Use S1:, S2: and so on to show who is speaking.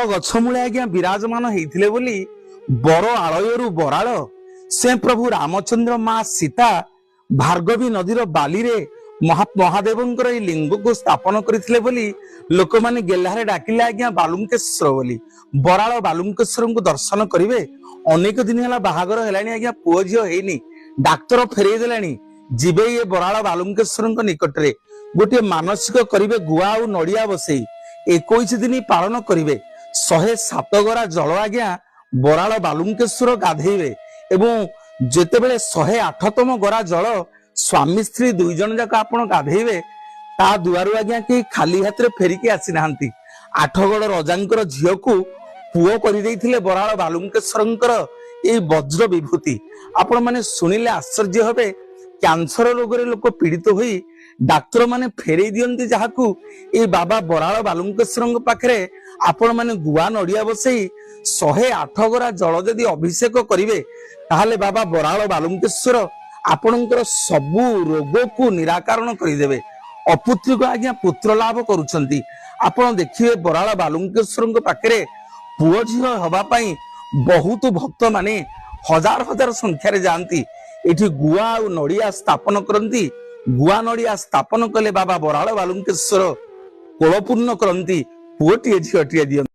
S1: गछमूले आज्ञा विराजमान होते बोली बर आलयरू बराल से प्रभु रामचंद्र माँ सीता भार्गवी नदीर बाली रे महादेवंकर ए लिंग को स्थापन करथिले बोली लोक माने गेल्हारे डाकिले आज्ञा बालुंकेश्वर बोली बराल बालुंकेश्वर को दर्शन करिवे। अनेक दिन हला बाहागर हेलानी आज्ञा पुओ झियो हेनी डाक्तर फेरई देलानी जिबे ये बराल बालुंकेश्वर निकट रे गोटे मानसिक करिवे गुआ और नड़िया बसई 21 दिन पालन करिवे 107 गरा जल आज्ञा बराल बालुंकेश्वर गाधेइबे एवं जेतेबेले 108तम गरा जल स्वामी स्त्री दुई जन जाक आपण गाधेइबे ता दुआरु आज्ञा कि खाली हाथ रे फेरिकी आसी नाहंती। आठगड़ रजांकर झियो को पुओ करि देइथिले बराल बालुंकेश्वरंकर ए वज्र विभूति। आपण माने सुनिले आश्चर्य होबे कैंसर रोग रे लोक पीड़ित होई डाक्तर माने फेरई दियंती जाहाकू ए बाबा बराल बालुंकेश्वरंग पाखरे आपण माने गुआ नड़िया बसई 108 गरा जल जदि अभिषेक करिवे ताहाले बाबा बराल बालुंकेश्वर आपणकर सबु रोग को निराकरण करिदेवे। अपुत्रिक आज्ञा पुत्र लाभ करुछंती। आपण देखिए बराल बालुंकेश्वर पाखरे पुओ झियो हबा पई बहुत भक्त माने हजार हजार संख्यारे जानती एठी गुआ और नड़िया स्थापन करंती। गुआ नड़िया स्थापन कले बाबा बराल बालुंकेश्वर कोलपूर्ण करंती पुओटिए झियोटिए दियंती।